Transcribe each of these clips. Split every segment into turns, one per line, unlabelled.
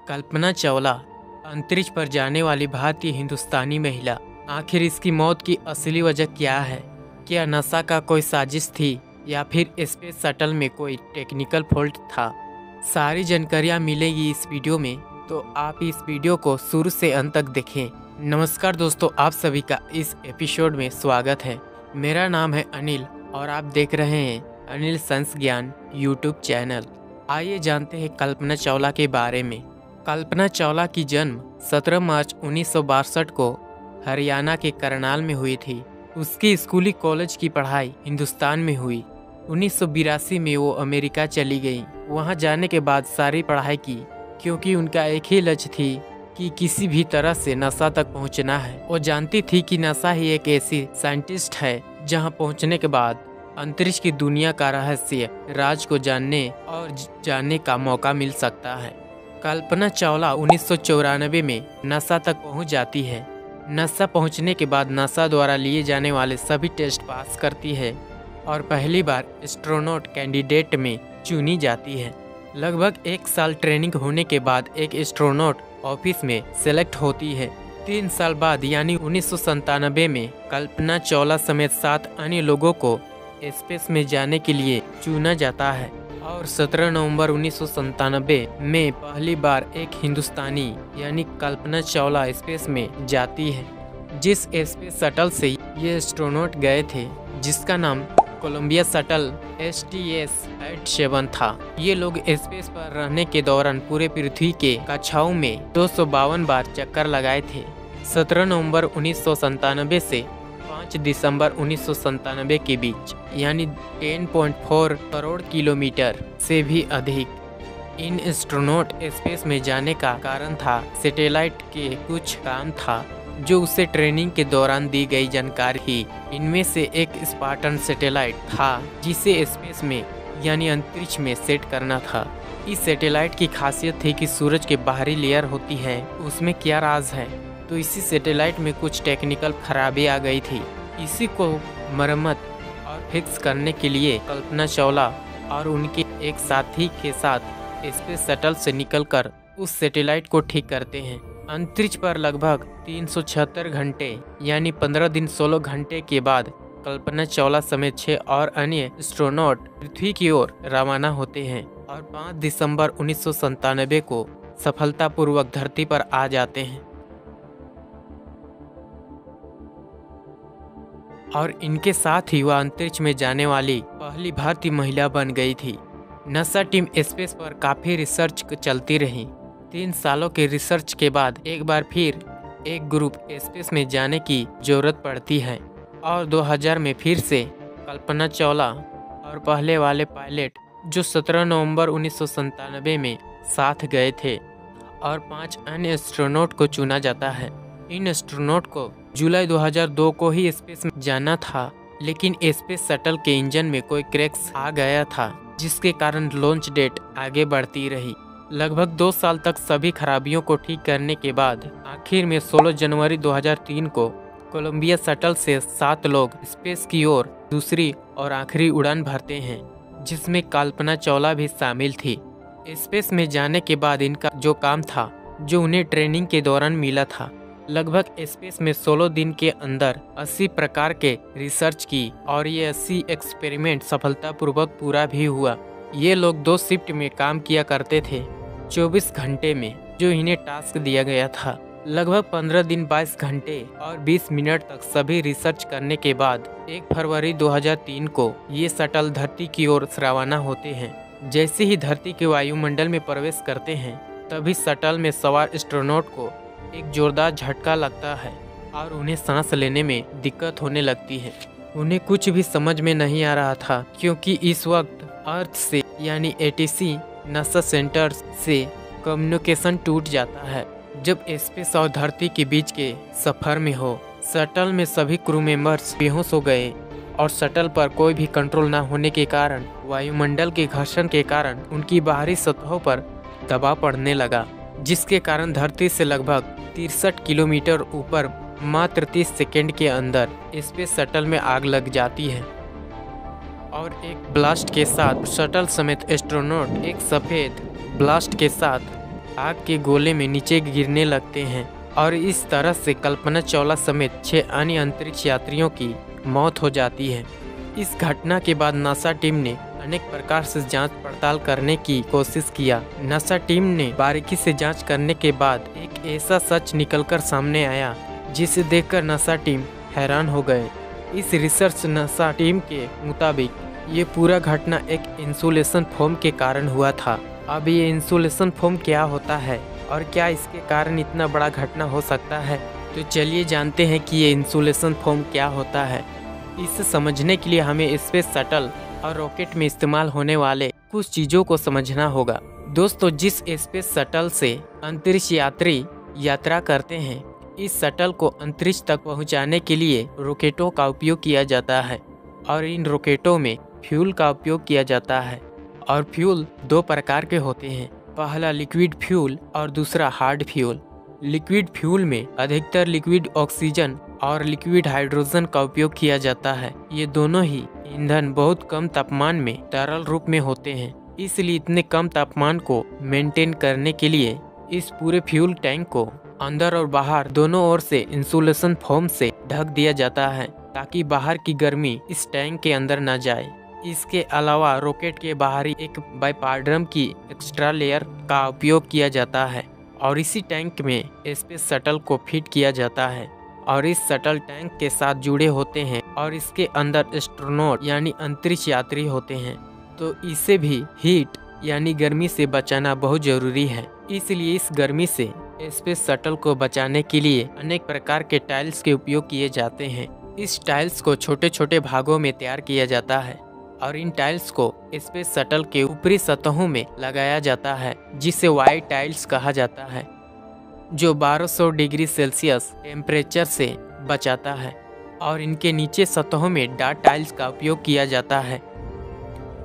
कल्पना चावला अंतरिक्ष पर जाने वाली भारतीय हिंदुस्तानी महिला। आखिर इसकी मौत की असली वजह क्या है? क्या नासा का कोई साजिश थी या फिर स्पेस शटल में कोई टेक्निकल फॉल्ट था? सारी जानकारियाँ मिलेगी इस वीडियो में, तो आप इस वीडियो को शुरू से अंत तक देखें। नमस्कार दोस्तों, आप सभी का इस एपिसोड में स्वागत है। मेरा नाम है अनिल और आप देख रहे हैं अनिल संस ज्ञान यूट्यूब चैनल। आइए जानते हैं कल्पना चावला के बारे में। कल्पना चावला की जन्म 17 मार्च 1962 को हरियाणा के करनाल में हुई थी। उसकी स्कूली कॉलेज की पढ़ाई हिंदुस्तान में हुई। 1982 में वो अमेरिका चली गई। वहां जाने के बाद सारी पढ़ाई की, क्योंकि उनका एक ही लक्ष्य थी कि किसी भी तरह से नासा तक पहुंचना है। वो जानती थी कि नासा ही एक ऐसी साइंटिस्ट है जहां पहुंचने के बाद अंतरिक्ष की दुनिया का रहस्य राज को जानने का मौका मिल सकता है। कल्पना चावला 1994 में नासा तक पहुंच जाती है। नासा पहुंचने के बाद नासा द्वारा लिए जाने वाले सभी टेस्ट पास करती है और पहली बार एस्ट्रोनॉट कैंडिडेट में चुनी जाती है। लगभग 1 साल ट्रेनिंग होने के बाद एक एस्ट्रोनॉट ऑफिस में सेलेक्ट होती है। 3 साल बाद यानी 1997 में कल्पना चावला समेत 7 अन्य लोगों को स्पेस में जाने के लिए चुना जाता है और 17 नवंबर 1997 में पहली बार एक हिंदुस्तानी यानी कल्पना चावला स्पेस में जाती है। जिस स्पेस शटल से ये एस्ट्रोनॉट गए थे, जिसका नाम कोलंबिया शटल STS-87 था। ये लोग स्पेस पर रहने के दौरान पूरे पृथ्वी के कक्षाओं में 252 बार चक्कर लगाए थे। 17 नवंबर 1997 से 5 दिसंबर 1997 के बीच, यानी 10.4 करोड़ किलोमीटर से भी अधिक। इन एस्ट्रोनॉट स्पेस में जाने का कारण था सैटेलाइट के कुछ काम था जो उसे ट्रेनिंग के दौरान दी गई जानकारी थी। इनमें से एक स्पार्टन सैटेलाइट था जिसे स्पेस में यानी अंतरिक्ष में सेट करना था। इस सैटेलाइट की खासियत थी कि सूरज के बाहरी लेयर होती है, उसमें क्या राज है। तो इसी सैटेलाइट में कुछ टेक्निकल खराबी आ गई थी। इसी को मरम्मत और फिक्स करने के लिए कल्पना चावला और उनके एक साथी के साथ स्पेस शटल से निकलकर उस सैटेलाइट को ठीक करते हैं। अंतरिक्ष पर लगभग 376 घंटे यानी 15 दिन 16 घंटे के बाद कल्पना चावला समेत 6 और अन्य एस्ट्रोनॉट पृथ्वी की ओर रवाना होते हैं और 5 दिसंबर 1997 को सफलतापूर्वक धरती पर आ जाते हैं। और इनके साथ ही वह अंतरिक्ष में जाने वाली पहली भारतीय महिला बन गई थी। नासा टीम स्पेस पर काफ़ी रिसर्च चलती रही। 3 सालों के रिसर्च के बाद एक बार फिर एक ग्रुप स्पेस में जाने की जरूरत पड़ती है और 2000 में फिर से कल्पना चावला और पहले वाले पायलट जो 17 नवंबर 1997 में साथ गए थे और 5 अन्य एस्ट्रोनॉट को चुना जाता है। इन एस्ट्रोनॉट को जुलाई 2002 को ही स्पेस में जाना था, लेकिन स्पेस शटल के इंजन में कोई क्रैक्स आ गया था, जिसके कारण लॉन्च डेट आगे बढ़ती रही। लगभग 2 साल तक सभी खराबियों को ठीक करने के बाद आखिर में 16 जनवरी 2003 को कोलंबिया शटल से 7 लोग स्पेस की ओर दूसरी और आखिरी उड़ान भरते हैं, जिसमें कल्पना चावला भी शामिल थी। स्पेस में जाने के बाद इनका जो काम था, जो उन्हें ट्रेनिंग के दौरान मिला था, लगभग स्पेस में 16 दिन के अंदर 80 प्रकार के रिसर्च की और ये 80 एक्सपेरिमेंट सफलतापूर्वक पूरा भी हुआ। ये लोग 2 शिफ्ट में काम किया करते थे, 24 घंटे में जो इन्हें टास्क दिया गया था। लगभग 15 दिन 22 घंटे और 20 मिनट तक सभी रिसर्च करने के बाद 1 फरवरी 2003 को ये शटल धरती की ओर रवाना होते हैं। जैसे ही धरती के वायुमंडल में प्रवेश करते हैं, तभी शटल में सवार एस्ट्रोनॉट को एक जोरदार झटका लगता है और उन्हें सांस लेने में दिक्कत होने लगती है। उन्हें कुछ भी समझ में नहीं आ रहा था, क्योंकि इस वक्त अर्थ से यानी ATC नासा सेंटर से कम्युनिकेशन टूट जाता है। जब स्पेस और धरती के बीच के सफर में हो, शटल में सभी क्रू मेंबर्स बेहोश हो गए और शटल पर कोई भी कंट्रोल न होने के कारण वायुमंडल के घर्षण के कारण उनकी बाहरी सतहों पर दबाव पड़ने लगा, जिसके कारण धरती से लगभग 63 किलोमीटर ऊपर मात्र 30 सेकेंड के अंदर स्पेस शटल में आग लग जाती है और एक ब्लास्ट के साथ शटल समेत एस्ट्रोनॉट एक सफ़ेद ब्लास्ट के साथ आग के गोले में नीचे गिरने लगते हैं और इस तरह से कल्पना चावला समेत 6 अन्य अंतरिक्ष यात्रियों की मौत हो जाती है। इस घटना के बाद नासा टीम ने अनेक प्रकार से जांच पड़ताल करने की कोशिश किया। नासा टीम ने बारीकी से जांच करने के बाद एक ऐसा सच निकलकर सामने आया जिसे देखकर नासा टीम हैरान हो गए। इस रिसर्च नासा टीम के मुताबिक ये पूरा घटना एक इंसुलेशन फोम के कारण हुआ था। अब ये इंसुलेशन फोम क्या होता है और क्या इसके कारण इतना बड़ा घटना हो सकता है, तो चलिए जानते हैं कि ये इंसुलेशन फोम क्या होता है। इसे समझने के लिए हमें स्पेस शटल और रॉकेट में इस्तेमाल होने वाले कुछ चीज़ों को समझना होगा। दोस्तों, जिस स्पेस शटल से अंतरिक्ष यात्री यात्रा करते हैं, इस शटल को अंतरिक्ष तक पहुंचाने के लिए रॉकेटों का उपयोग किया जाता है और इन रॉकेटों में फ्यूल का उपयोग किया जाता है। और फ्यूल 2 प्रकार के होते हैं, पहला लिक्विड फ्यूल और दूसरा हार्ड फ्यूल। लिक्विड फ्यूल में अधिकतर लिक्विड ऑक्सीजन और लिक्विड हाइड्रोजन का उपयोग किया जाता है। ये दोनों ही ईंधन बहुत कम तापमान में तरल रूप में होते हैं, इसलिए इतने कम तापमान को मेंटेन करने के लिए इस पूरे फ्यूल टैंक को अंदर और बाहर दोनों ओर से इंसुलेशन फोम से ढक दिया जाता है ताकि बाहर की गर्मी इस टैंक के अंदर न जाए। इसके अलावा रॉकेट के बाहरी एक बाइपाड्रम की एक्स्ट्रा लेयर का उपयोग किया जाता है और इसी टैंक में स्पेस शटल को फिट किया जाता है और इस शटल टैंक के साथ जुड़े होते हैं और इसके अंदर एस्ट्रोनॉट यानी अंतरिक्ष यात्री होते हैं। तो इसे भी हीट यानी गर्मी से बचाना बहुत जरूरी है, इसलिए इस गर्मी से स्पेस शटल को बचाने के लिए अनेक प्रकार के टाइल्स के उपयोग किए जाते हैं। इस टाइल्स को छोटे छोटे भागों में तैयार किया जाता है और इन टाइल्स को स्पेस शटल के ऊपरी सतहों में लगाया जाता है, जिसे वाइट टाइल्स कहा जाता है, जो 1200 डिग्री सेल्सियस टेम्परेचर से बचाता है। और इनके नीचे सतहों में डार्क टाइल्स का उपयोग किया जाता है,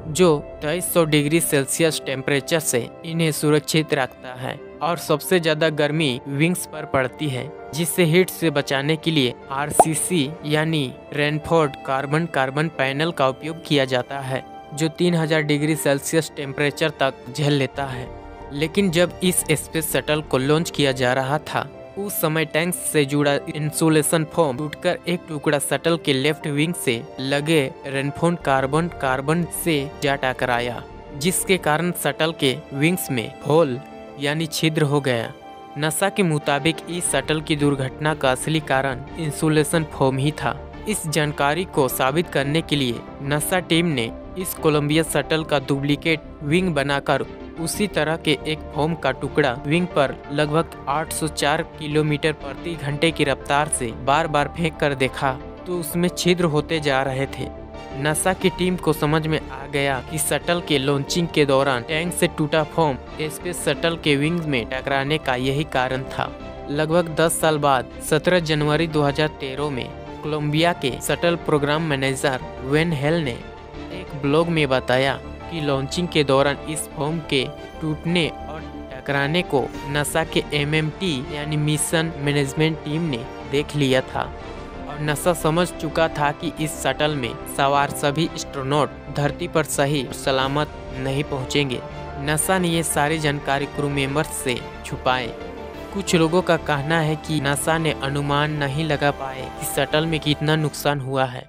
जो 2300 डिग्री सेल्सियस टेम्परेचर से इन्हें सुरक्षित रखता है। और सबसे ज़्यादा गर्मी विंग्स पर पड़ती है, जिससे हीट से बचाने के लिए RCC यानी रेनफोर्ड कार्बन पैनल का उपयोग किया जाता है, जो 3000 डिग्री सेल्सियस टेम्परेचर तक झेल लेता है। लेकिन जब इस स्पेस शटल को लॉन्च किया जा रहा था, उस समय टैंक से जुड़ा इंसुलेशन फोम टूटकर एक टुकड़ा शटल के लेफ्ट विंग से लगे रेनफोर्ड कार्बन से जा टकराया, जिसके कारण शटल के विंग्स में होल यानी छिद्र हो गया। नासा के मुताबिक इस शटल की दुर्घटना का असली कारण इंसुलेशन फोम ही था। इस जानकारी को साबित करने के लिए नासा टीम ने इस कोलंबिया शटल का डुप्लीकेट विंग बनाकर उसी तरह के एक फोम का टुकड़ा विंग पर लगभग 804 किलोमीटर प्रति घंटे की रफ्तार से बार बार फेंक कर देखा, तो उसमें छिद्र होते जा रहे थे। नासा की टीम को समझ में आ गया कि शटल के लॉन्चिंग के दौरान टैंक से टूटा फोम स्पेस शटल के विंग में टकराने का यही कारण था। लगभग 10 साल बाद 17 जनवरी 2013 में कोलंबिया के shuttle programme manager Wayne Hale ने एक ब्लॉग में बताया कि लॉन्चिंग के दौरान इस फोम के टूटने और टकराने को नासा के MMT यानी मिशन मैनेजमेंट टीम ने देख लिया था और नासा समझ चुका था कि इस शटल में सवार सभी एस्ट्रोनॉट धरती पर सही सलामत नहीं पहुंचेंगे। नासा ने ये सारी जानकारी क्रू मेंबर्स से छुपाए। कुछ लोगों का कहना है कि नासा ने अनुमान नहीं लगा पाए कि शटल में कितना नुकसान हुआ है।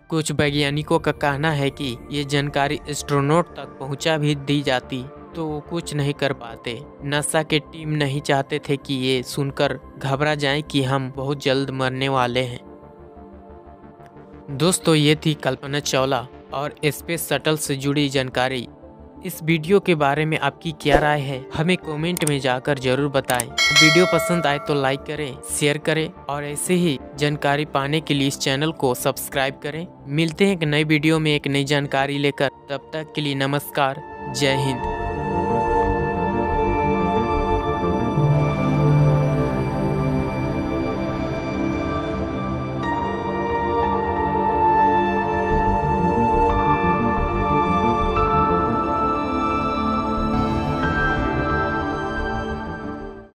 कुछ वैज्ञानिकों का कहना है कि ये जानकारी एस्ट्रोनॉट तक पहुंचा भी दी जाती तो वो कुछ नहीं कर पाते। नासा के टीम नहीं चाहते थे कि ये सुनकर घबरा जाएं कि हम बहुत जल्द मरने वाले हैं। दोस्तों, ये थी कल्पना चावला और स्पेस शटल से जुड़ी जानकारी। इस वीडियो के बारे में आपकी क्या राय है, हमें कमेंट में जाकर जरूर बताएं। वीडियो पसंद आए तो लाइक करें, शेयर करें और ऐसे ही जानकारी पाने के लिए इस चैनल को सब्सक्राइब करें। मिलते हैं एक नई वीडियो में एक नई जानकारी लेकर, तब तक के लिए नमस्कार, जय हिंद।